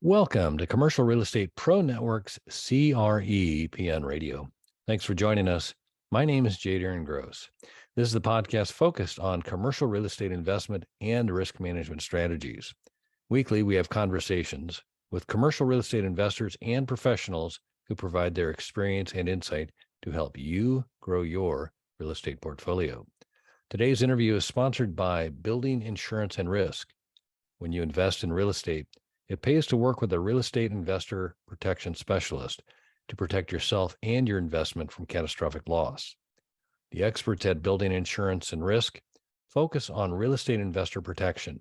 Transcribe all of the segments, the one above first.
Welcome to Commercial Real Estate Pro Network's CRE PN Radio. Thanks for joining us. My name is Jader Gross. This is the podcast focused on commercial real estate investment and risk management strategies. Weekly, we have conversations with commercial real estate investors and professionals who provide their experience and insight to help you grow your real estate portfolio. Today's interview is sponsored by Building Insurance and Risk. When you invest in real estate, it pays to work with a real estate investor protection specialist to protect yourself and your investment from catastrophic loss. The experts at Building Insurance and Risk focus on real estate investor protection.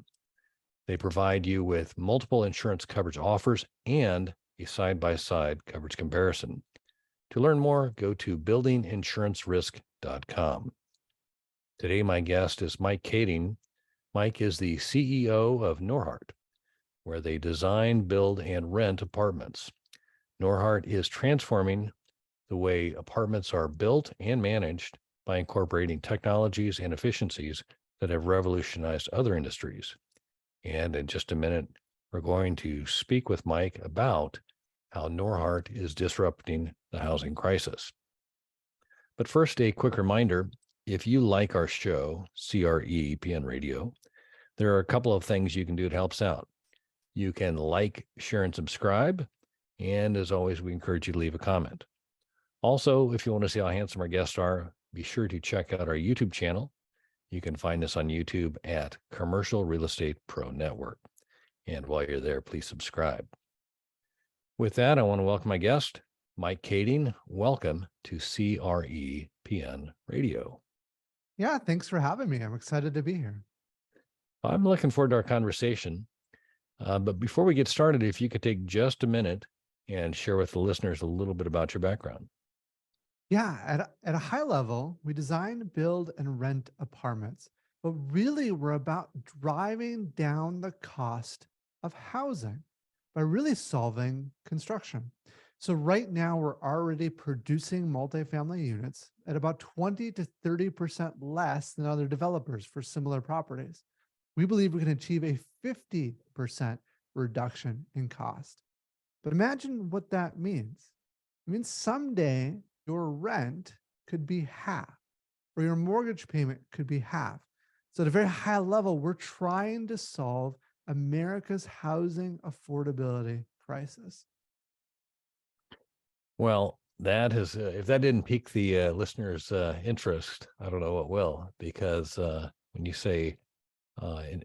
They provide you with multiple insurance coverage offers and a side-by-side coverage comparison. To learn more, go to buildinginsurancerisk.com. Today, my guest is Mike Kaeding. Mike is the CEO of Norhart, where they design, build, and rent apartments. Norhart is transforming the way apartments are built and managed by incorporating technologies and efficiencies that have revolutionized other industries. And in just a minute, we're going to speak with Mike about how Norhart is disrupting the housing crisis. But first, a quick reminder, if you like our show, CRE PN Radio, there are a couple of things you can do to help us out. You can like, share, and subscribe. And as always, we encourage you to leave a comment. Also, if you want to see how handsome our guests are, be sure to check out our YouTube channel. You can find us on YouTube at Commercial Real Estate Pro Network. And while you're there, please subscribe. With that, I want to welcome my guest, Mike Kaeding. Welcome to CRE PN Radio. Yeah, thanks for having me. I'm excited to be here. I'm looking forward to our conversation. But before we get started, if you could take just a minute and share with the listeners a little bit about your background. Yeah, at a high level, we design, build, and rent apartments, but really we're about driving down the cost of housing by really solving construction. So right now we're already producing multifamily units at about 20 to 30% less than other developers for similar properties. We believe we can achieve a 50% reduction in cost. But imagine what that means. It means someday your rent could be half, or your mortgage payment could be half. So at a very high level, we're trying to solve America's housing affordability crisis. Well, that is, if that didn't pique the listeners' interest, I don't know what will, because when you say,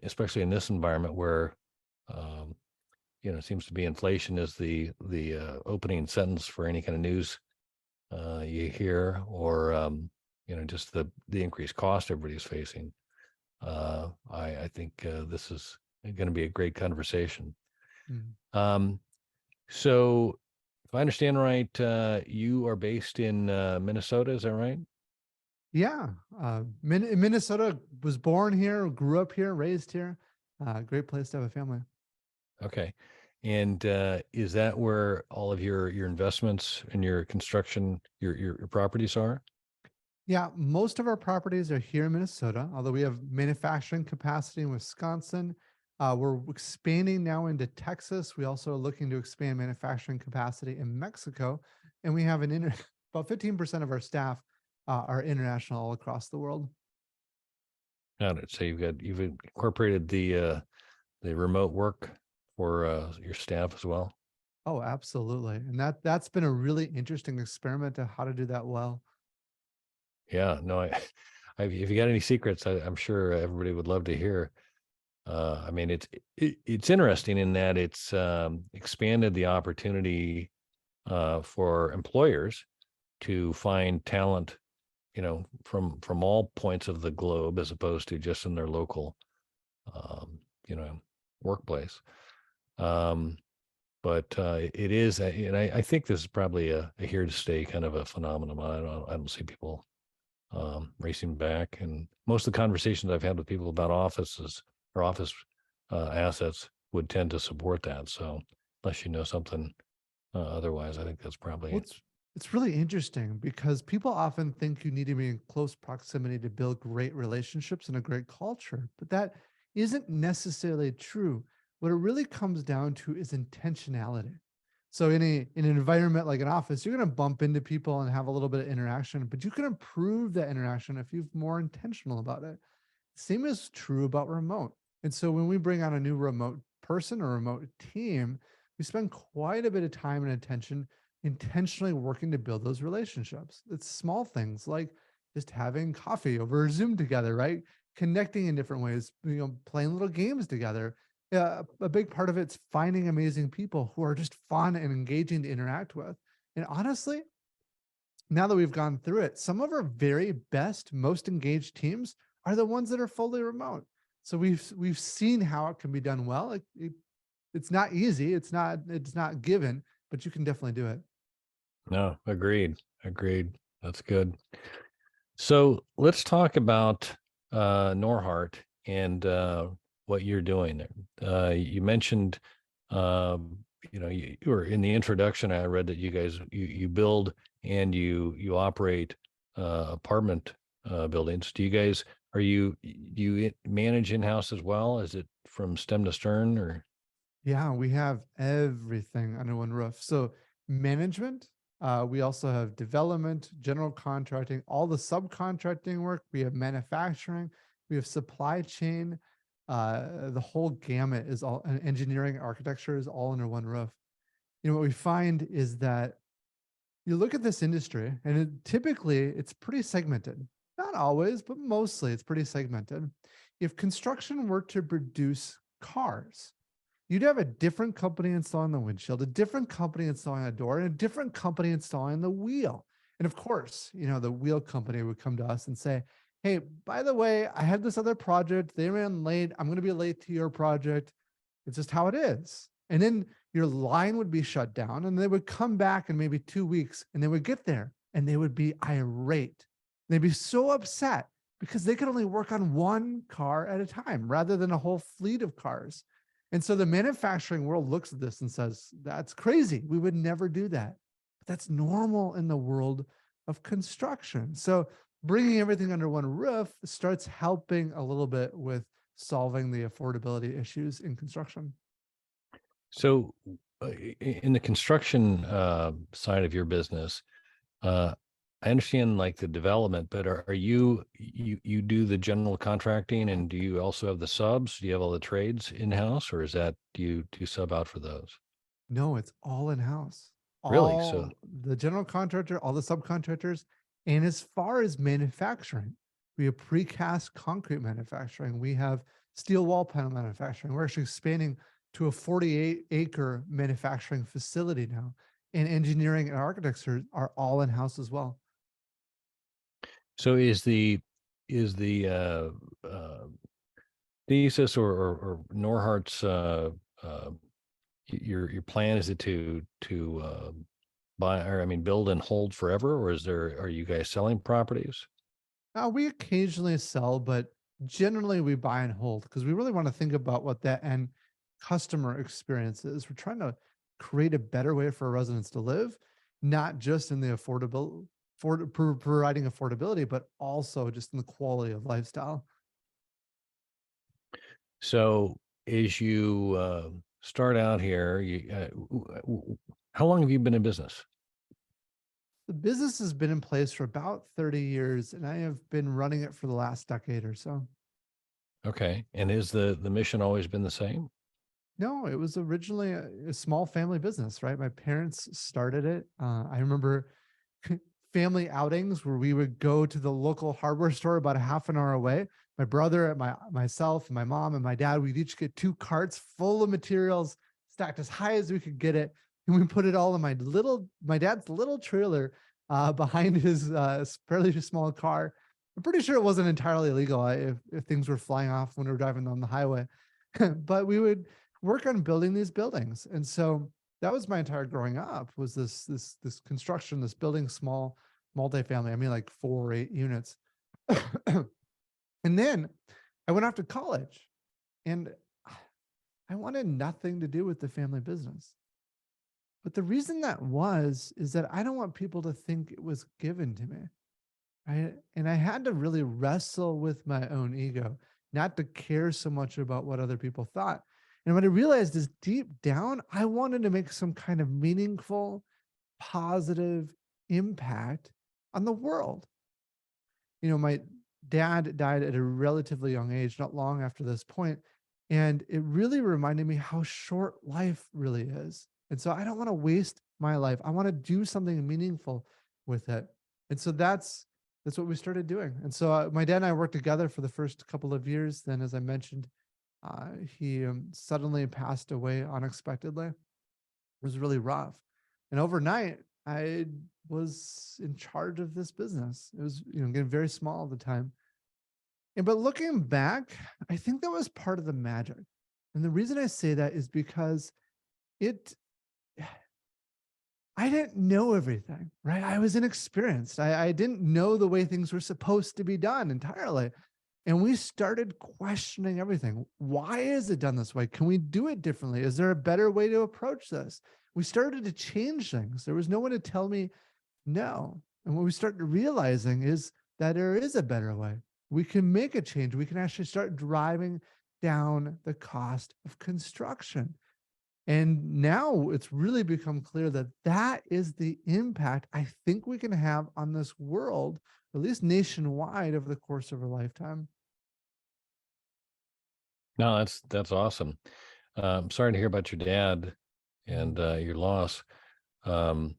especially in this environment where, it seems to be inflation is the opening sentence for any kind of news you hear, or just the increased cost everybody's facing. I think this is going to be a great conversation. Mm. So, if I understand right, you are based in Minnesota, is that right? Yeah, Minnesota, was born here, grew up here, raised here. Great place to have a family. Okay. And is that where all of your investments and your construction, your properties are? Yeah, most of our properties are here in Minnesota, although we have manufacturing capacity in Wisconsin. We're expanding now into Texas. We also are looking to expand manufacturing capacity in Mexico. And we have about 15% of our staff are international all across the world. Got it. So you've incorporated the remote work for your staff as well. Oh, absolutely. And that's been a really interesting experiment to how to do that well. Yeah, no, if you got any secrets, I'm sure everybody would love to hear. I mean, it's interesting in that it's expanded the opportunity for employers to find talent, from all points of the globe, as opposed to just in their local, workplace. But it is, and I think this is probably a here to stay kind of a phenomenon. I don't see people racing back. And most of the conversations I've had with people about offices or office assets would tend to support that. So unless you know something otherwise, I think that's probably. Well, it's really interesting because people often think you need to be in close proximity to build great relationships and a great culture, but that isn't necessarily true. What it really comes down to is intentionality. So in an environment like an office, you're going to bump into people and have a little bit of interaction, but you can improve that interaction if you're more intentional about it. Same is true about remote. And so when we bring on a new remote person or remote team, we spend quite a bit of time and attention intentionally working to build those relationships. It's small things like just having coffee over Zoom together, right? Connecting in different ways, playing little games together. Yeah, a big part of it's finding amazing people who are just fun and engaging to interact with. And honestly, now that we've gone through it, some of our very best, most engaged teams are the ones that are fully remote. So we've seen how it can be done well. It's not easy. It's not given, but you can definitely do it. No, agreed. Agreed. That's good. So let's talk about Norhart and what you're doing there. You mentioned, you were in the introduction. I read that you guys you build and you operate apartment buildings. Do you guys do you manage in house as well? Is it from stem to stern or? Yeah, we have everything under one roof. So management, we also have development, general contracting, all the subcontracting work. We have manufacturing, we have supply chain. The whole gamut is all and engineering, architecture is all under one roof. What we find is that you look at this industry and typically it's pretty segmented. Not always, but mostly it's pretty segmented. If construction were to produce cars, you'd have a different company installing the windshield, a different company installing a door, and a different company installing the wheel. And of course, the wheel company would come to us and say, "Hey, by the way, I had this other project. They ran late. I'm going to be late to your project. It's just how it is." And then your line would be shut down, and they would come back in maybe 2 weeks, and they would get there and they would be irate. They'd be so upset because they could only work on one car at a time rather than a whole fleet of cars. And so the manufacturing world looks at this and says, "That's crazy. We would never do that." But that's normal in the world of construction. So bringing everything under one roof starts helping a little bit with solving the affordability issues in construction. So, in the construction side of your business, uh, I understand like the development, but are you do the general contracting and do you also have the subs? Do you have all the trades in house, or is that do you sub out for those? No, it's all in house. Really? So, All the general contractor, all the subcontractors. And as far as manufacturing, we have precast concrete manufacturing. We have steel wall panel manufacturing. We're actually expanding to a 48-acre manufacturing facility now. And engineering and architecture are all in house as well. so is the uh, thesis or Norhart's your plan is it to buy or I mean build and hold forever, or are you guys selling properties? We occasionally sell, but generally we buy and hold because we really want to think about what that end customer experience is. We're trying to create a better way for residents to live, not just in the providing affordability, but also just in the quality of lifestyle. So as you start out here, how long have you been in business? The business has been in place for about 30 years, and I have been running it for the last decade or so. Okay, and is the mission always been the same? No, it was originally a small family business, right? My parents started it. I remember family outings where we would go to the local hardware store about a half an hour away. My brother, myself, and my mom and my dad, we'd each get two carts full of materials stacked as high as we could get it. And we put it all in my dad's little trailer behind his fairly small car. I'm pretty sure it wasn't entirely legal if things were flying off when we were driving on the highway. But we would work on building these buildings. And so that was my entire growing up was this construction, this building small multifamily. I mean, like 4 or 8 units. And then I went off to college and I wanted nothing to do with the family business. But the reason that is that I don't want people to think it was given to me. Right. And I had to really wrestle with my own ego, not to care so much about what other people thought. And what I realized is deep down, I wanted to make some kind of meaningful, positive impact on the world. My dad died at a relatively young age, not long after this point, and it really reminded me how short life really is. And so I don't want to waste my life. I want to do something meaningful with it. And so that's what we started doing. And so my dad and I worked together for the first couple of years. Then, as I mentioned, he suddenly passed away unexpectedly. It was really rough. And overnight, I was in charge of this business. It was, getting very small at the time. And but looking back, I think that was part of the magic. And the reason I say that is because it I didn't know everything, right? I was inexperienced. I didn't know the way things were supposed to be done entirely. And we started questioning everything. Why is it done this way? Can we do it differently? Is there a better way to approach this? We started to change things. There was no one to tell me no. And what we started realizing is that there is a better way. We can make a change. We can actually start driving down the cost of construction. And now it's really become clear that that is the impact I think we can have on this world, at least nationwide, over the course of a lifetime. No, that's awesome. Sorry to hear about your dad and Mhm. your loss. Um,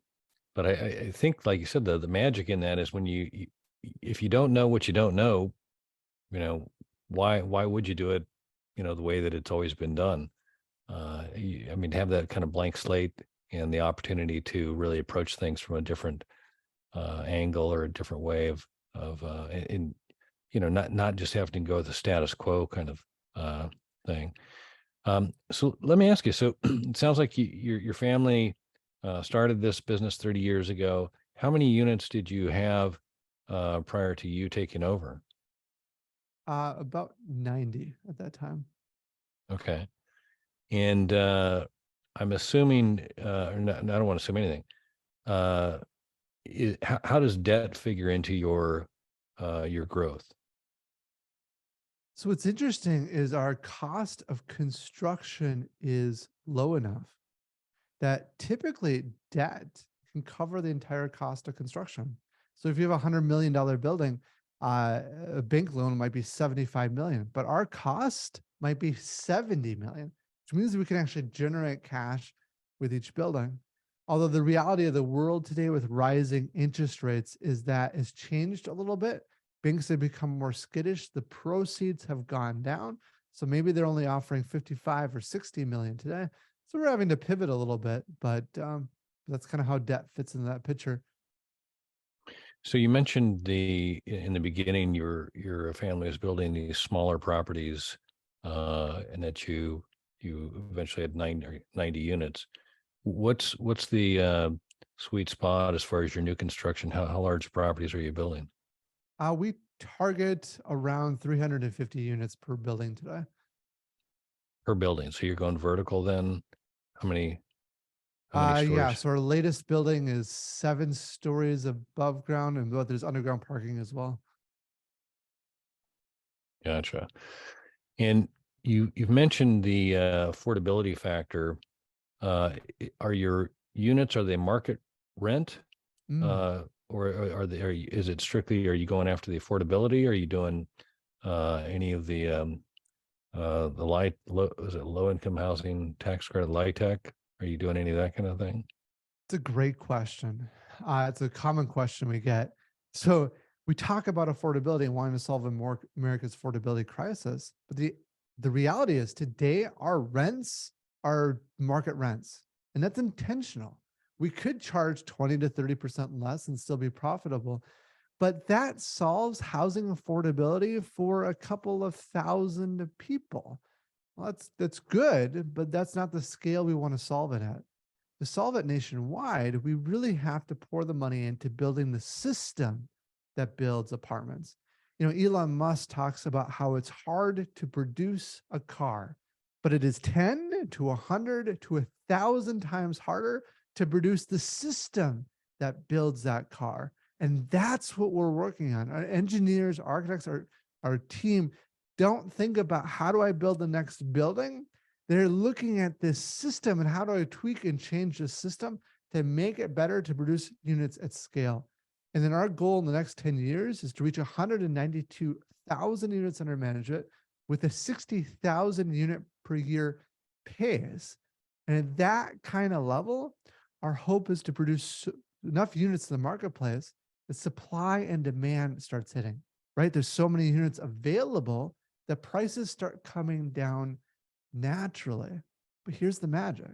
but I think, like you said, the magic in that is when if you don't know what you don't know, you know, why would you do it, the way that it's always been done? I mean, have that kind of blank slate and the opportunity to really approach things from a different angle or a different way in not just having to go with the status quo kind of thing. So let me ask you. So it sounds like your family started this business 30 years ago. How many units did you have prior to you taking over? About 90 at that time. Okay. And I'm assuming, or not, I don't want to assume anything. Uh, how does debt figure into your growth? So what's interesting is our cost of construction is low enough that typically debt can cover the entire cost of construction. So if you have $100 million building, a bank loan might be 75 million, but our cost might be 70 million, which means we can actually generate cash with each building. Although the reality of the world today with rising interest rates is that it's changed a little bit. Banks have become more skittish. The proceeds have gone down. So maybe they're only offering 55 or 60 million today. So we're having to pivot a little bit, but that's kind of how debt fits into that picture. So you mentioned in the beginning your family is building these smaller properties, and that you eventually had 90 units. What's the sweet spot as far as your new construction? How large properties are you building We target around 350 units per building today. per building? So you're going vertical then? How many how many Yeah. stories? So our latest building is 7 stories above ground, and but there's underground parking as well. Gotcha. And you've mentioned the affordability factor. Are your units, are they market rent? Mm. Is it strictly, are you going after the affordability? Are you doing any of the is it low income housing tax credit, LIHTC? Are you doing any of that kind of thing? It's a great question. It's a common question we get. So we talk about affordability and wanting to solve America's affordability crisis, but the reality is today our rents are market rents, and that's intentional. We could charge 20 to 30% less and still be profitable, but that solves housing affordability for a couple of thousand people. Well, that's good, but that's not the scale we want to solve it at. To solve it nationwide, we really have to pour the money into building the system that builds apartments. Elon Musk talks about how it's hard to produce a car, but it is 10 to 100 to 1,000 times harder to produce the system that builds that car. And that's what we're working on. Our engineers, architects, our team don't think about how do I build the next building? They're looking at this system and how do I tweak and change the system to make it better to produce units at scale. And then our goal in the next 10 years is to reach 192,000 units under management with a 60,000 unit per year pace. And at that kind of level, our hope is to produce enough units in the marketplace that supply and demand starts hitting, right? There's so many units available that prices start coming down naturally. But here's the magic,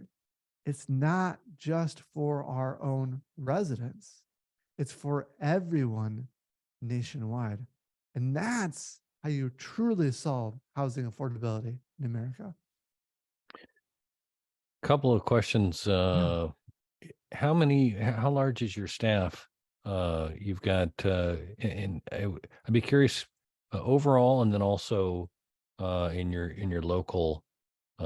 it's not just for our own residents, it's for everyone nationwide. And that's how you truly solve housing affordability in America. Couple of questions. Yeah. How large is your staff? You've got, and I'd be curious overall, and then also in your local,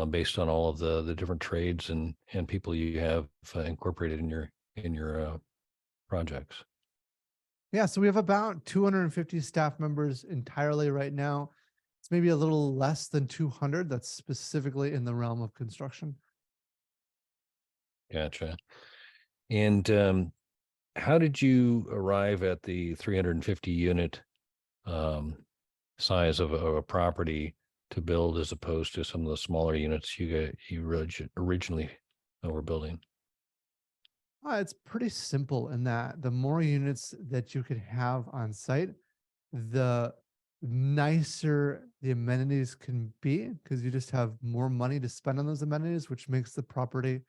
based on all of the different trades and people you have incorporated in your projects. Yeah. So we have about 250 staff members entirely right now. It's maybe a little less than 200 that's specifically in the realm of construction. Gotcha. And how did you arrive at the 350 unit um, size of a property to build as opposed to some of the smaller units you originally were building? It's pretty simple in that the more units that you could have on site, the nicer the amenities can be because you just have more money to spend on those amenities, which makes the property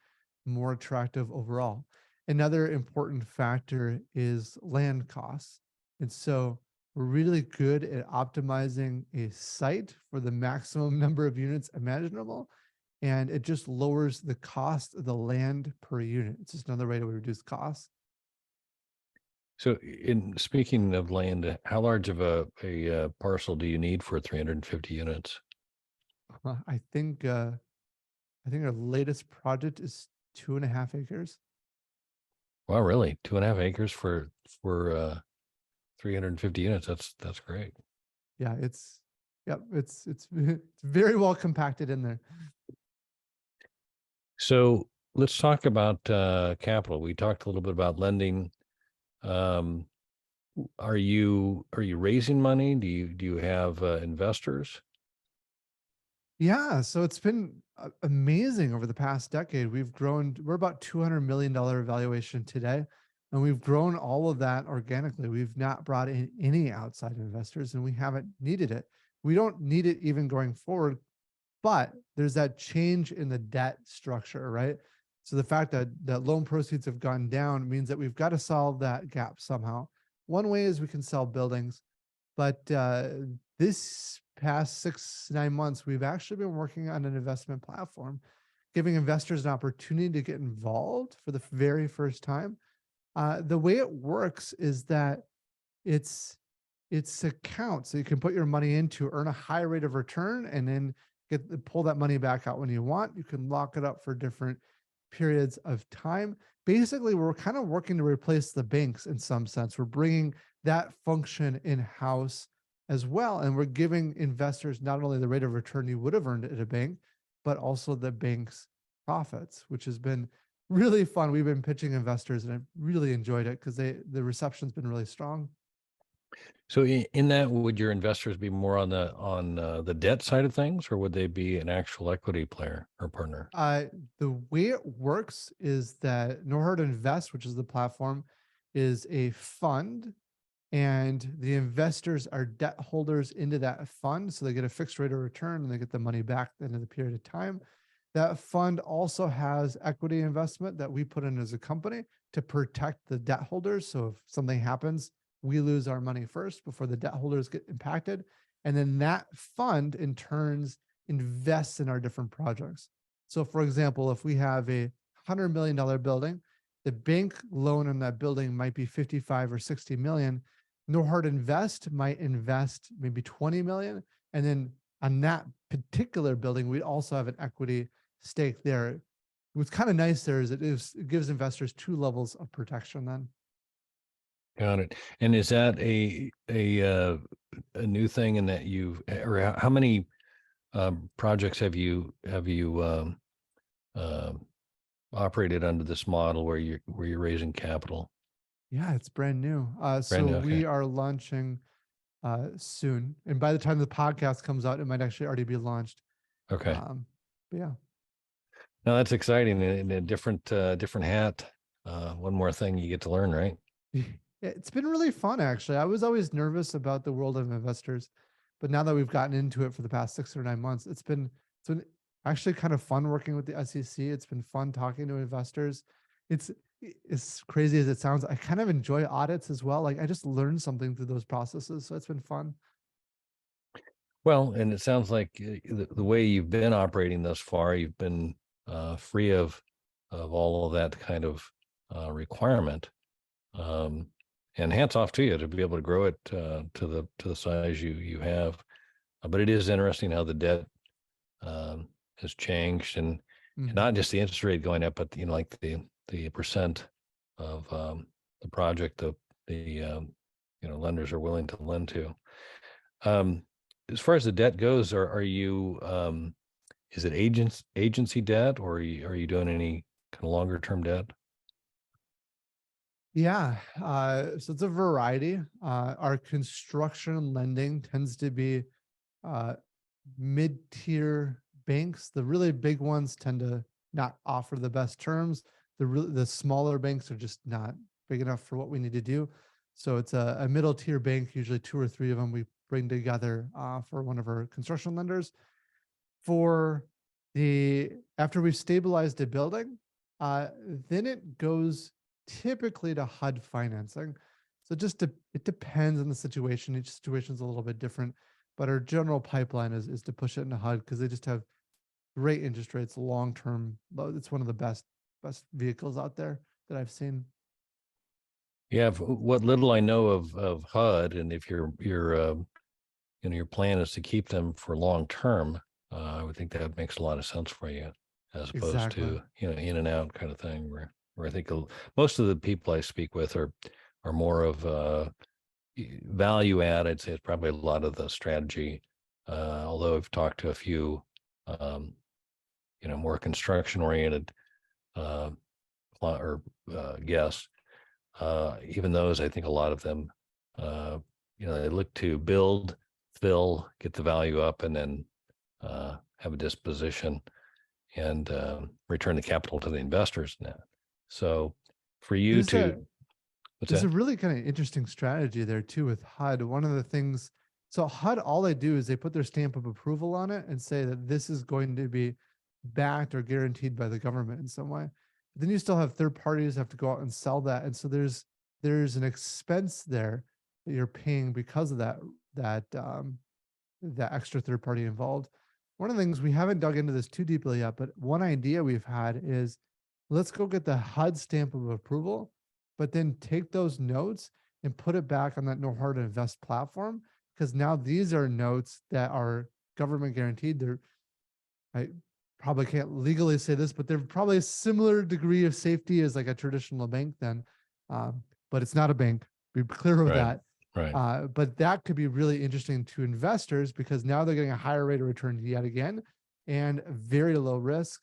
more attractive overall. Another important factor is land costs. And so we're really good at optimizing a site for the maximum number of units imaginable. And it just lowers the cost of the land per unit. It's just another way to reduce costs. So, in speaking of land, how large of a parcel do you need for 350 units? I think our latest project is 2.5 acres. Wow, really? 2.5 acres for 350 units? That's great. Yeah, it's it's very well compacted in there. So let's talk about capital. We talked a little bit about lending. Um, are you raising money? Do you have investors? Yeah, so it's been amazing over the past decade. We've grown, we're about $200 million valuation today, and we've grown all of that organically. We've not brought in any outside investors, and we haven't needed it. We don't need it even going forward, but there's that change in the debt structure, right? So the fact that loan proceeds have gone down means that we've got to solve that gap somehow. One way is we can sell buildings, but this past 6 9 months, we've actually been working on an investment platform, giving investors an opportunity to get involved for the very first time. The way it works is that it's account. So you can put your money in to earn a high rate of return and then pull that money back out when you want. You can lock it up for different periods of time. Basically, we're kind of working to replace the banks in some sense. We're bringing that function in house as well. And we're giving investors not only the rate of return you would have earned at a bank, but also the bank's profits, which has been really fun. We've been pitching investors and I've really enjoyed it because the reception's been really strong. So in that, would your investors be more on the debt side of things, or would they be an actual equity player or partner? Uh, the way it works is that Norhart Invest, which is the platform, is a fund, and the investors are debt holders into that fund. So they get a fixed rate of return and they get the money back at the end of the period of time. That fund also has equity investment that we put in as a company to protect the debt holders. So if something happens, we lose our money first before the debt holders get impacted. And then that fund in turns invests in our different projects. So for example, if we have a $100 million building, the bank loan on that building might be 55 or 60 million. Norhart Invest might invest maybe 20 million. And then on that particular building, we also have an equity stake there. What's kind of nice there is it gives investors two levels of protection then. Got it. And is that a new thing in that you've, or how many projects have you um, operated under this model where you're raising capital? Yeah, it's brand new. Brand So new. Okay. we are launching soon, and by the time the podcast comes out, it might actually already be launched. Okay. Um, but yeah. Now that's exciting. In a different hat. One more thing you get to learn, right? It's been really fun, actually. I was always nervous about the world of investors, but now that we've gotten into it for the past 6 or 9 months, it's been actually kind of fun working with the SEC. It's been fun talking to investors. It's as crazy as it sounds. I kind of enjoy audits as well. Like I just learned something through those processes, so it's been fun. Well, and it sounds like the way you've been operating thus far, you've been free of all of that kind of requirement. Um, and hats off to you to be able to grow it to the size you have. But it is interesting how the debt has changed, and Mhm. not just the interest rate going up, but like the percent of the project the lenders are willing to lend to. Um, as far as the debt goes, are you is it agency debt, or are you doing any kind of longer term debt? Yeah. So it's a variety. Our construction lending tends to be uh, mid-tier banks. The really big ones tend to not offer the best terms. The smaller banks are just not big enough for what we need to do. So it's a middle tier bank, usually two or three of them we bring together for one of our construction lenders. For the after we've stabilized a building, uh, then it goes typically to HUD financing. So it depends on the situation. Each situation is a little bit different, but our general pipeline is to push it into HUD because they just have great interest rates long term. It's one of the best vehicles out there that I've seen. Yeah, what little I know of HUD, and if your plan is to keep them for long term, I would think that makes a lot of sense for you, as opposed Exactly. to in and out kind of thing, where I think most of the people I speak with are more of value add. I'd say it's probably a lot of the strategy. Although I've talked to a few, um, more construction oriented uh, or guests. Even those, I think a lot of them, uh, they look to build, fill, get the value up, and then have a disposition and return the capital to the investors now. So for you There's to, a what's There's a that? really kind of interesting strategy there too with HUD. One of the things, so HUD, all they do is they put their stamp of approval on it and say that this is going to be backed or guaranteed by the government in some way. But then you still have third parties have to go out and sell that, and so there's an expense there that you're paying because of that extra third party involved. One of the things we haven't dug into this too deeply yet, but one idea we've had is let's go get the HUD stamp of approval, but then take those notes and put it back on that Norhart Invest platform. Because now these are notes that are government guaranteed. I probably can't legally say this, but they're probably a similar degree of safety as like a traditional bank then. Um, but it's not a bank. Be clear with Right, that. right. But that could be really interesting to investors because now they're getting a higher rate of return yet again and very low risk.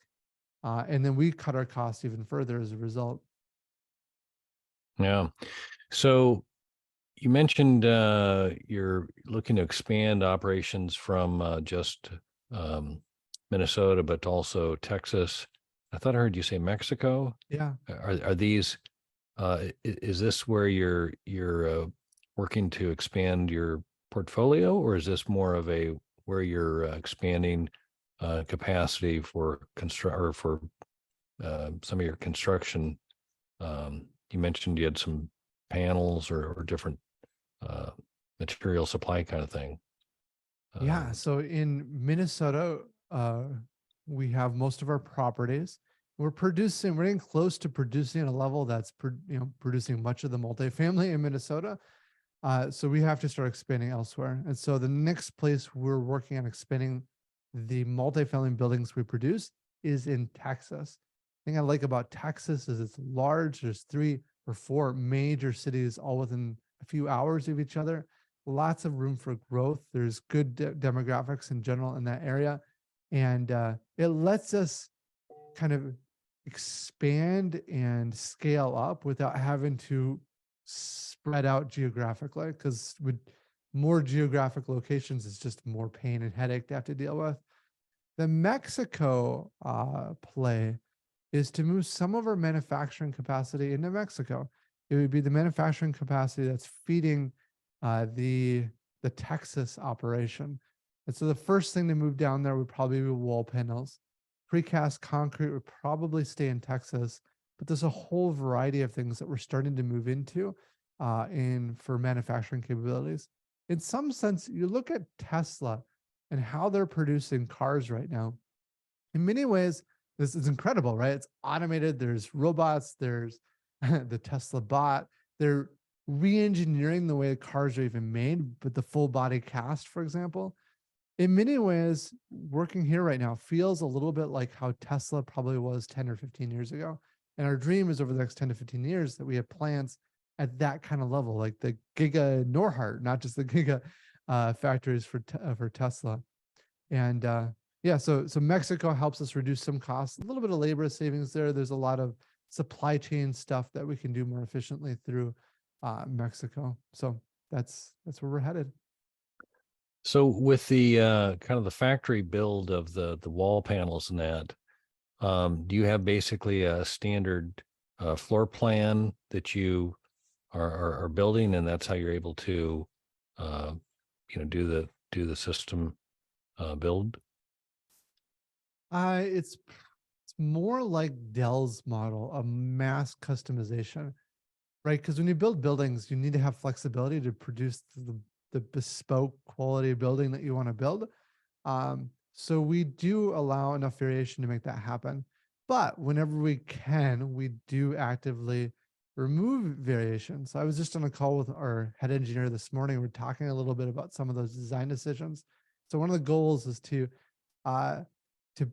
And then we cut our costs even further as a result. Yeah. So you mentioned you're looking to expand operations from just um, Minnesota, but also Texas. I thought I heard you say Mexico. Yeah. Are these? Is this where you're working to expand your portfolio, or is this more of a where you're expanding capacity for construct or for some of your construction? You mentioned you had some panels or different uh, material supply kind of thing. Yeah. Um, So in Minnesota, we have most of our properties. We're getting close to producing at a level that's, producing much of the multifamily in Minnesota. So we have to start expanding elsewhere. And so the next place we're working on expanding the multifamily buildings we produce is in Texas. The thing I like about Texas is it's large. There's three or four major cities all within a few hours of each other. lots of room for growth. There's good demographics in general in that area. And it lets us kind of expand and scale up without having to spread out geographically, because with more geographic locations, it's just more pain and headache to have to deal with. The Mexico play is to move some of our manufacturing capacity into Mexico. It would be the manufacturing capacity that's feeding the Texas operation. And so the first thing to move down there would probably be wall panels. Precast concrete would probably stay in Texas, but there's a whole variety of things that we're starting to move into in for manufacturing capabilities. In some sense, you look at Tesla and how they're producing cars right now. In many ways, this is incredible, right? It's automated. There's robots. There's the Tesla bot. They're re-engineering the way cars are even made, but the full body cast, for example, in many ways, working here right now feels a little bit like how Tesla probably was 10 or 15 years ago. And our dream is over the next 10 to 15 years that we have plants at that kind of level, like the Giga Norhart, not just the Giga factories for Tesla. And yeah, so Mexico helps us reduce some costs, a little bit of labor savings there. There's a lot of supply chain stuff that we can do more efficiently through Mexico. So that's where we're headed. So with the kind of the factory build of the wall panels and that, do you have basically a standard floor plan that you are building, and that's how you're able to, uh, do the system build? It's more like Dell's model of mass customization, right? Because when you build buildings, you need to have flexibility to produce the bespoke quality building that you want to build. So we do allow enough variation to make that happen. But whenever we can, we do actively remove variation. So I was just on a call with our head engineer this morning. We're talking a little bit about some of those design decisions. So one of the goals is uh, to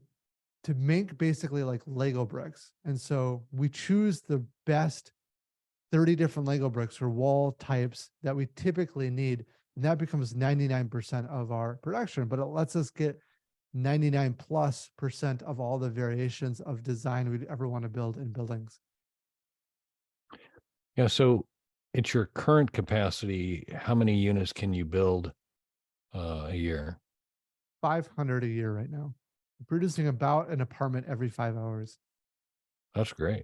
to make basically like Lego bricks. And so we choose the best 30 different Lego bricks or wall types that we typically need. And that becomes 99% of our production, but it lets us get 99 plus percent of all the variations of design we'd ever want to build in buildings. Yeah. So at your current capacity, how many units can you build a year? 500 a year right now. We're producing about an apartment every 5 hours. That's great.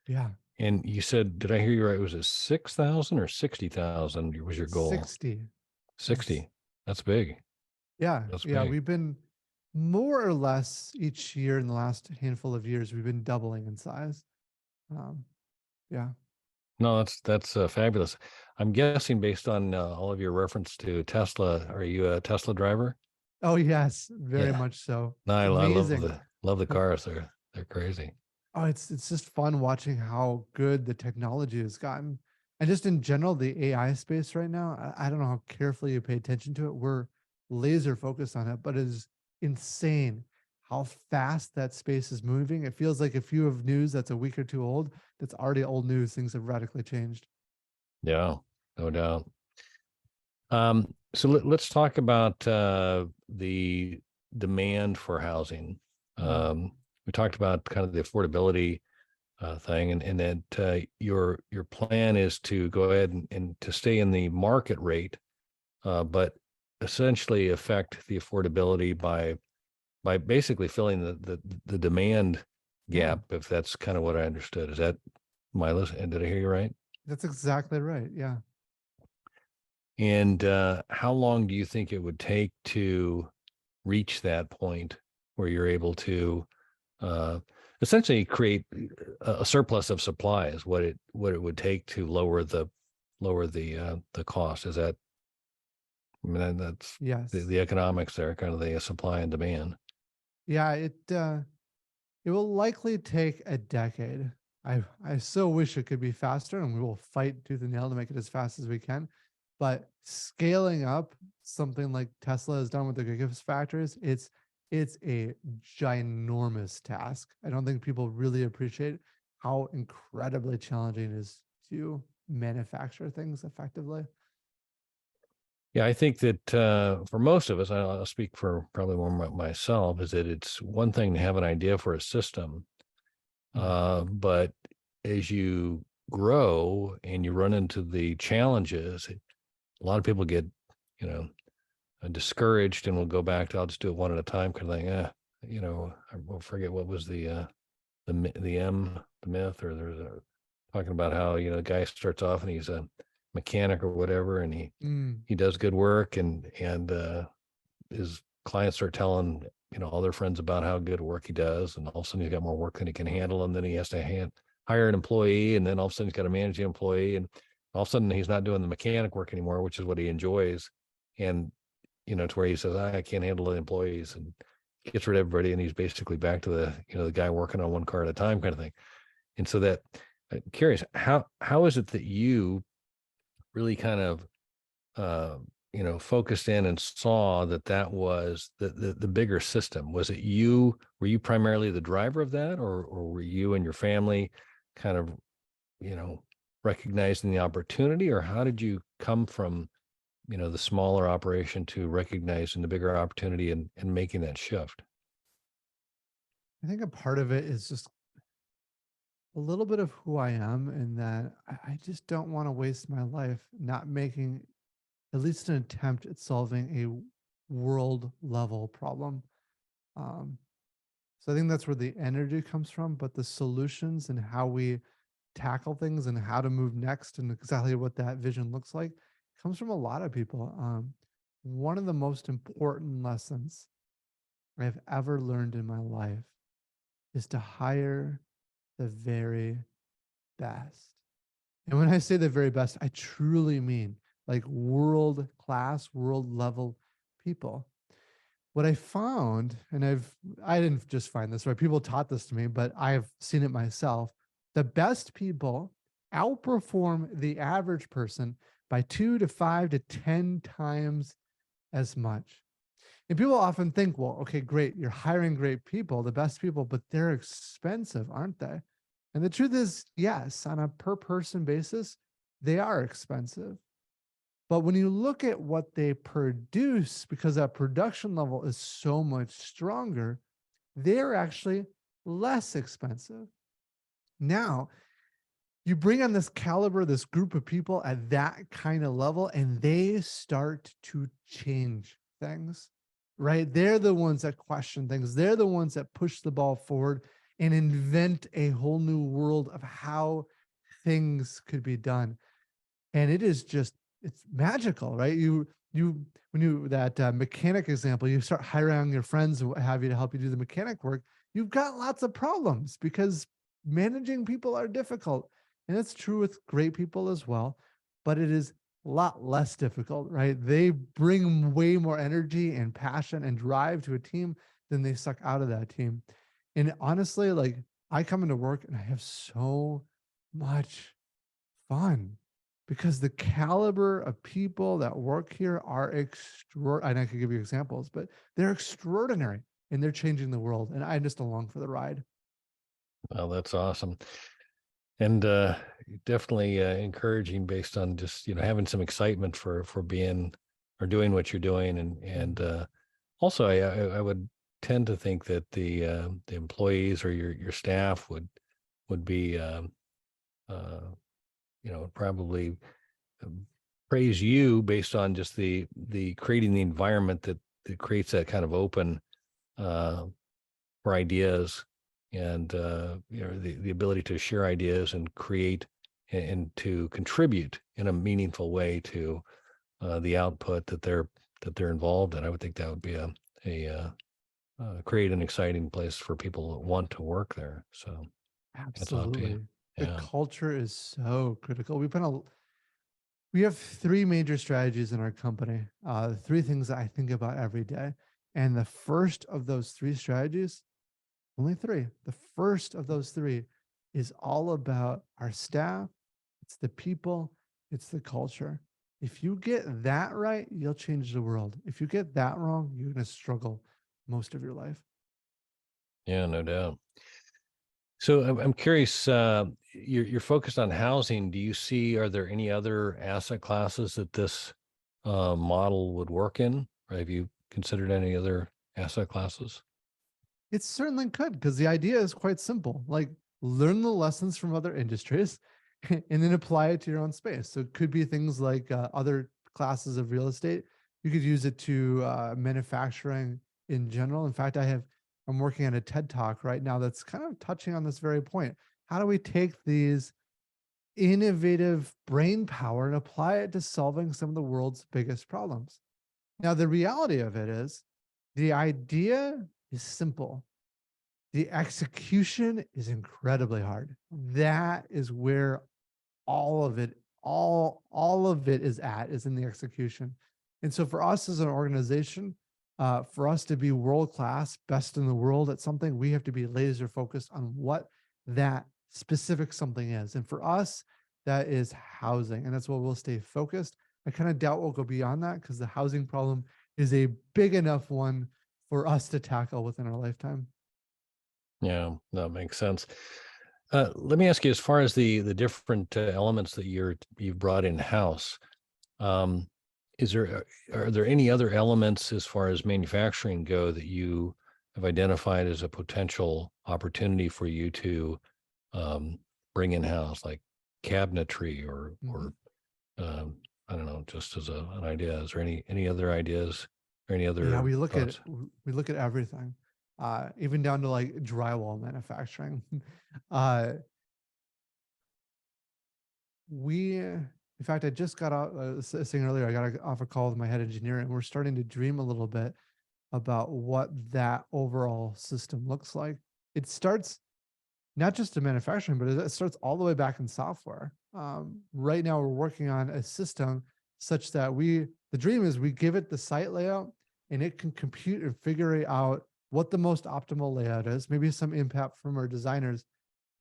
Yeah. And you said, did I hear you right? Was it 6,000 or 60,000 was your goal? 60. Yes. 60. That's big. Yeah. That's Yeah. big. We've been more or less each year in the last handful of years, we've been doubling in size. Um, yeah. No, that's fabulous. I'm guessing based on all of your reference to Tesla, are you a Tesla driver? Oh, yes. Very Yeah. much so. No, It's I love amazing. the The, cars. They're crazy. oh, it's just fun watching how good the technology has gotten. And just in general, the AI space right now, I don't know how carefully you pay attention to it. We're laser focused on it, but it is insane how fast that space is moving. It feels like if you have news that's a week or two old, that's already old news. Things have radically changed. Yeah, no doubt. So let's talk about the demand for housing. Mm. We talked about kind of the affordability thing, and that your plan is to go ahead and to stay in the market rate, but essentially affect the affordability by basically filling the demand Yeah, gap. If that's kind of what I understood, is that my list? And did I hear you right? that's exactly right. Yeah. And how long do you think it would take to reach that point where you're able to uh, essentially create a surplus of supply? Is what it would take to lower the cost? Is that, I mean, that's Yes. the economics there, kind of the supply and demand. Yeah, it will likely take a decade. I so wish it could be faster, and we will fight tooth and nail to make it as fast as we can. But scaling up something like Tesla has done with the Gigafactories, it's a ginormous task. I don't think people really appreciate how incredibly challenging it is to manufacture things effectively. Yeah, I think that for most of us, I'll speak for probably more myself, is that it's one thing to have an idea for a system, Mm. but as you grow and you run into the challenges, a lot of people get, you know, discouraged and will go back to I'll just do it one at a time kind of thing. I will forget what was the myth, or there's a talking about how the guy starts off and he's a mechanic or whatever, and he Mm. he does good work, and his clients start telling all their friends about how good work he does, and all of a sudden he's got more work than he can handle, and then he has to hire an employee, and then all of a sudden he's got to manage the employee, and all of a sudden he's not doing the mechanic work anymore, which is what he enjoys, and to where he says, I can't handle the employees, and gets rid of everybody, and he's basically back to the guy working on one car at a time kind of thing. And so that curious, how is it that you really kind of focused in and saw that was the bigger system? Was it you? Were you primarily the driver of that, or were you and your family kind of, you know, recognizing the opportunity, or how did you come from, the smaller operation to recognizing the bigger opportunity and making that shift? I think a part of it is just a little bit of who I am, and that I just don't want to waste my life not making at least an attempt at solving a world level problem. Um, so I think that's where the energy comes from, but the solutions and how we tackle things and how to move next and exactly what that vision looks like comes from a lot of people. One of the most important lessons I've ever learned in my life is to hire the very best. And when I say the very best, I truly mean like world class, world level people. What I found, and I didn't just find this, right? People taught this to me, but I've seen it myself. The best people outperform the average person by 2 to 5 to 10 times as much. And people often think, well, okay, great, you're hiring great people, the best people, but they're expensive, aren't they? And the truth is, yes, on a per person basis, they are expensive. But when you look at what they produce, because that production level is so much stronger, they're actually less expensive. Now, you bring on this caliber, this group of people at that kind of level, and they start to change things, right? They're the ones that question things. They're the ones that push the ball forward and invent a whole new world of how things could be done. And it is just, it's magical, right? You when you that mechanic example, you start hiring your friends and what have you to help you do the mechanic work, you've got lots of problems because managing people are difficult. And it's true with great people as well, but it is a lot less difficult, right? They bring way more energy and passion and drive to a team than they suck out of that team. And honestly, like, I come into work and I have so much fun because the caliber of people that work here are extraordinary. And I could give you examples, but they're extraordinary and they're changing the world. And I'm just along for the ride. Well, that's awesome. And definitely encouraging, based on just having some excitement for being or doing what you're doing, and Mm. also I would tend to think that the employees or your staff would be probably um, praise you based on just the creating the environment that creates that kind of open uh, for ideas, and the ability to share ideas and create and to contribute in a meaningful way to the output that they're involved in. I would think that would be create an exciting place for people that want to work there. So hats off to you. Absolutely. The Yeah. culture is so critical. We have three major strategies in our company. Three things that I think about every day. And the first of those three strategies, only three. The first of those three is all about our staff, it's the people, it's the culture. If you get that right, you'll change the world. If you get that wrong, you're going to struggle most of your life. Yeah, no doubt. So I'm curious, you're focused on housing. Do you see, are there any other asset classes that this model would work in? Or have you considered any other asset classes? It certainly could, because the idea is quite simple. Like, learn the lessons from other industries and then apply it to your own space. So it could be things like other classes of real estate. You could use it to manufacturing in general. In fact, I'm working on a TED talk right now that's kind of touching on this very point. How do we take these innovative brain power and apply it to solving some of the world's biggest problems? Now, the reality of it is the idea is simple. The execution is incredibly hard. That is where all of it, all of it is in the execution. And so for us as an organization, for us to be world class, best in the world at something, we have to be laser focused on what that specific something is. And for us, that is housing, and that's what we'll stay focused. I kind of doubt we'll go beyond that because the housing problem is a big enough one for us to tackle within our lifetime. Yeah, that makes sense. Let me ask you, as far as the different elements that you've brought in house, um, is there are there any other elements as far as manufacturing go that you have identified as a potential opportunity for you to um, bring in house, like cabinetry or Mhm. I don't know, just as an idea? Is there any other ideas or any Yeah, other thoughts? we look at everything, even down to like drywall manufacturing. uh, in fact, I just got out, saying earlier, I got off a call with my head engineer, and we're starting to dream a little bit about what that overall system looks like. It starts not just in manufacturing, but it starts all the way back in software. Right now, we're working on a system such that the dream is we give it the site layout and it can compute and figure out what the most optimal layout is, maybe some impact from our designers.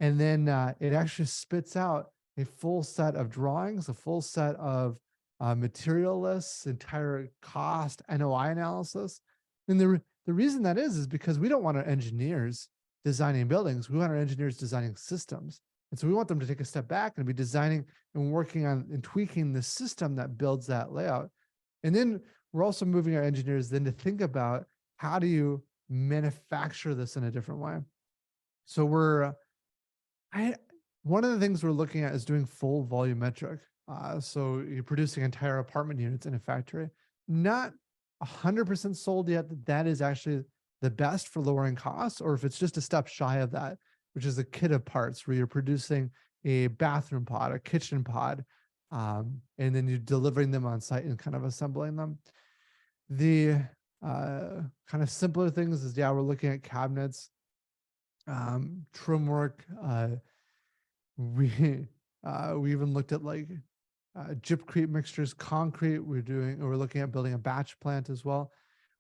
And then it actually spits out a full set of drawings, a full set of material lists, entire cost, NOI analysis. And the reason that is because we don't want our engineers designing buildings. We want our engineers designing systems. And so we want them to take a step back and be designing and working on and tweaking the system that builds that layout. And then we're also moving our engineers then to think about how do you manufacture this in a different way. So I one of the things we're looking at is doing full volumetric. So you're producing entire apartment units in a factory. Not 100% sold yet that that is actually the best for lowering costs, or if it's just a step shy of that, which is a kit of parts where you're producing a bathroom pod, a kitchen pod, and then you're delivering them on site and kind of assembling them. The kind of simpler things is, yeah, we're looking at cabinets, trim work, we we even looked at like gypcrete mixtures, concrete. We're looking at building a batch plant as well.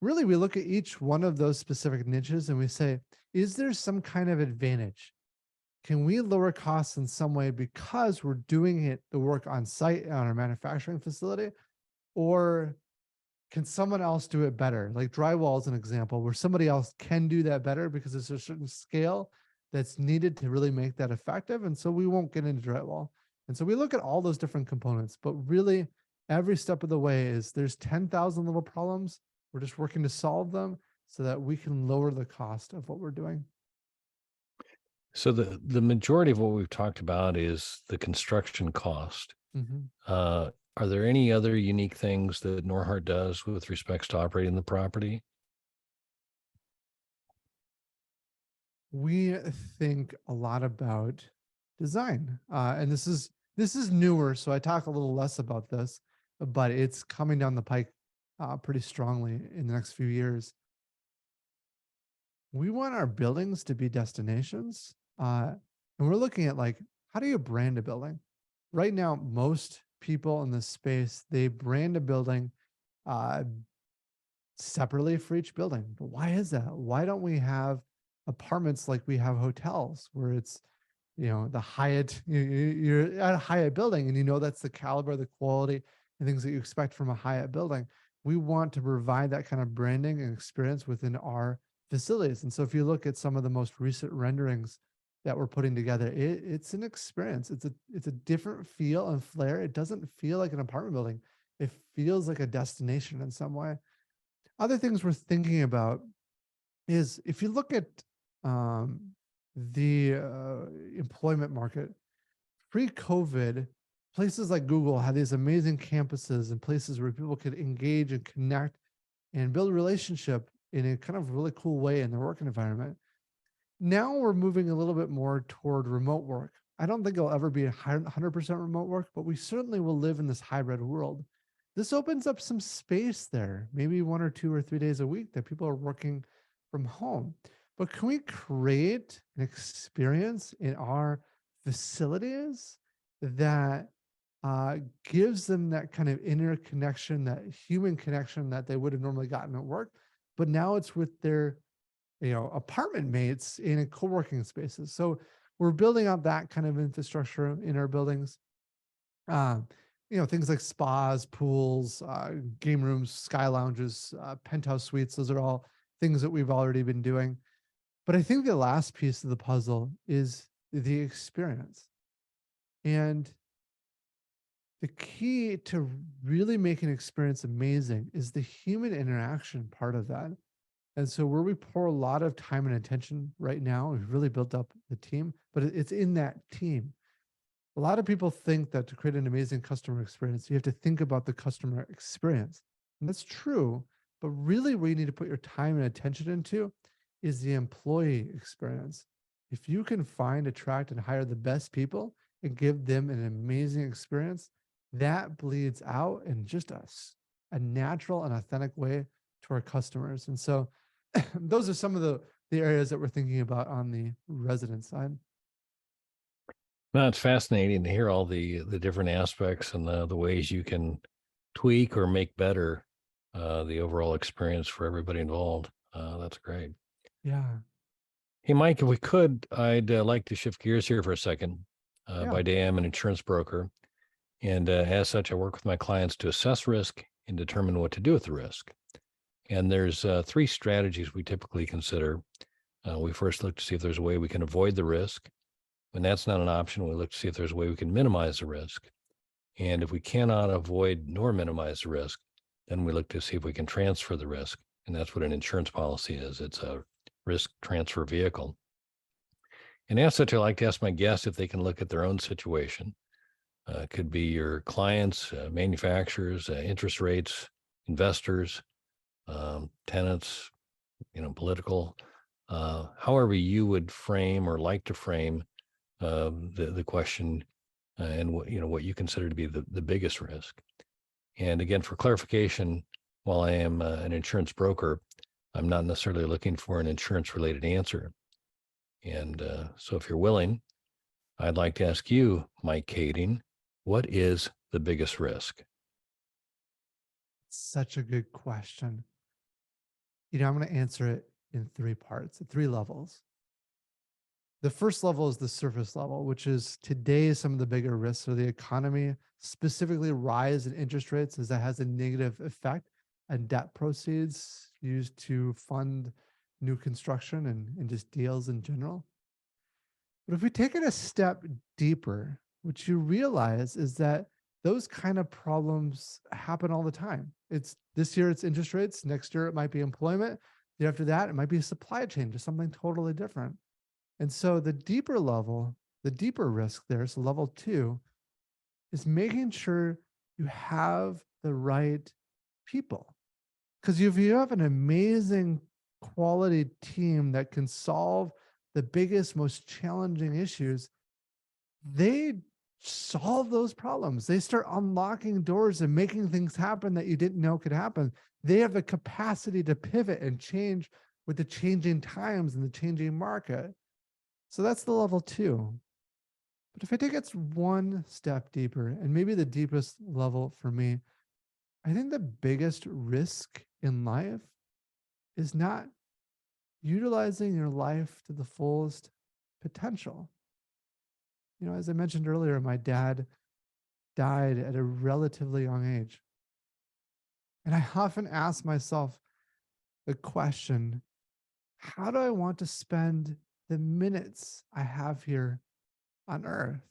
Really, we look at each one of those specific niches and we say, is there some kind of advantage? Can we lower costs in some way because we're doing the work on site on our manufacturing facility? Or can someone else do it better? Like drywall is an example where somebody else can do that better because there's a certain scale that's needed to really make that effective. And so we won't get into drywall. And so we look at all those different components, but really every step of the way is there's 10,000 little problems. We're just working to solve them so that we can lower the cost of what we're doing. So the majority of what we've talked about is the construction cost. Mhm. Are there any other unique things that Norhart does with respects to operating the property? We think a lot about design, and this is newer, so I talk a little less about this, but it's coming down the pike pretty strongly in the next few years. We want our buildings to be destinations, and we're looking at like how do you brand a building? Right now, most people in this space they brand a building uh, separately for each building. But why is that? Why don't we have apartments like we have hotels where it's, the Hyatt, you're at a Hyatt building and you know that's the caliber, the quality, and things that you expect from a Hyatt building. We want to provide that kind of branding and experience within our facilities. And so if you look at some of the most recent renderings that we're putting together, it's an experience. It's a different feel and flair. It doesn't feel like an apartment building. It feels like a destination in some way. Other things we're thinking about is if you look at um, the employment market pre-COVID, places like Google had these amazing campuses and places where people could engage and connect and build a relationship in a kind of really cool way in their work environment. Now we're moving a little bit more toward remote work. I don't think it'll ever be 100% remote work, but we certainly will live in this hybrid world. This opens up some space there, maybe 1 or 2 or 3 days a week that people are working from home. But can we create an experience in our facilities that gives them that kind of inner connection, that human connection that they would have normally gotten at work, but now it's with their apartment mates in a co-working spaces. So we're building out that kind of infrastructure in our buildings. Um, things like spas, pools, game rooms, sky lounges, penthouse suites. Those are all things that we've already been doing. But I think the last piece of the puzzle is the experience. And the key to really make an experience amazing is the human interaction part of that. And so where we pour a lot of time and attention right now, we've really built up the team, but it's in that team. A lot of people think that to create an amazing customer experience, you have to think about the customer experience. And that's true, but really where you need to put your time and attention into is the employee experience. If you can find, attract, and hire the best people and give them an amazing experience, that bleeds out in just a natural and authentic way to our customers. And so those are some of the areas that we're thinking about on the resident side. No, it's fascinating to hear all the different aspects and the ways you can tweak or make better the overall experience for everybody involved. That's great. Yeah. Hey, Mike, if we could, I'd like to shift gears here for a second. Yeah. By day, I'm an insurance broker, and as such, I work with my clients to assess risk and determine what to do with the risk. And there's three strategies we typically consider. We first look to see if there's a way we can avoid the risk. When that's not an option, we look to see if there's a way we can minimize the risk. And if we cannot avoid nor minimize the risk, then we look to see if we can transfer the risk. And that's what an insurance policy is. It's a risk transfer vehicle. And as such, I like to ask my guests if they can look at their own situation. It could be your clients, manufacturers, interest rates, investors, tenants, political, however you would frame or like to frame the question and what you consider to be the biggest risk. And again, for clarification, while I am an insurance broker, I'm not necessarily looking for an insurance related answer. And so if you're willing, I'd like to ask you, Mike Kaeding, what is the biggest risk? Such a good question. I'm going to answer it in three parts, at three levels. The first level is the surface level, which is today some of the bigger risks of the economy, specifically rise in interest rates, as that has a negative effect on debt proceeds used to fund new construction and just deals in general. But if we take it a step deeper, what you realize is that those kind of problems happen all the time. It's this year it's interest rates, next year it might be employment, the year after that it might be a supply chain, just something totally different. And so the deeper level, the deeper risk there, so level 2, is making sure you have the right people. Because if you have an amazing quality team that can solve the biggest, most challenging issues, they solve those problems. They start unlocking doors and making things happen that you didn't know could happen. They have the capacity to pivot and change with the changing times and the changing market. So that's the level 2. But if I take it one step deeper, and maybe the deepest level for me, I think the biggest risk in life is not utilizing your life to the fullest potential. As I mentioned earlier, my dad died at a relatively young age. And I often ask myself the question, how do I want to spend the minutes I have here on earth?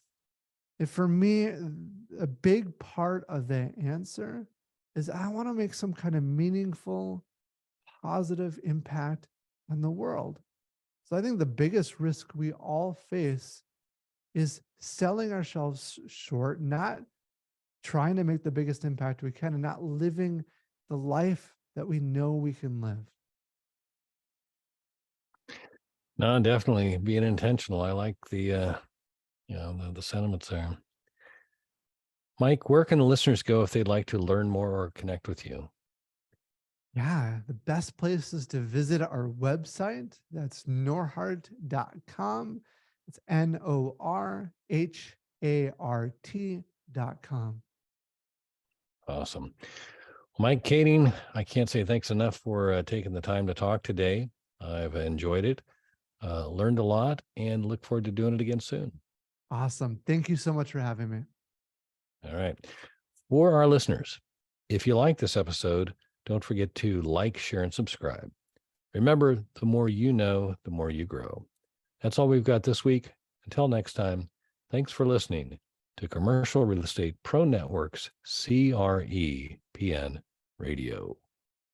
And for me, a big part of the answer is I want to make some kind of meaningful, positive impact on the world. So I think the biggest risk we all face is selling ourselves short, not trying to make the biggest impact we can and not living the life that we know we can live. No, definitely being intentional. I like the sentiments there. Mike, where can the listeners go if they'd like to learn more or connect with you? Yeah, the best place is to visit our website. That's norhart.com. It's NORHART.com. Awesome. Mike Kaeding, I can't say thanks enough for taking the time to talk today. I've enjoyed it, learned a lot, and look forward to doing it again soon. Awesome. Thank you so much for having me. All right. For our listeners, if you like this episode, don't forget to like, share, and subscribe. Remember, the more you know, the more you grow. That's all we've got this week. Until next time, thanks for listening to Commercial Real Estate Pro Network's CREPN Radio.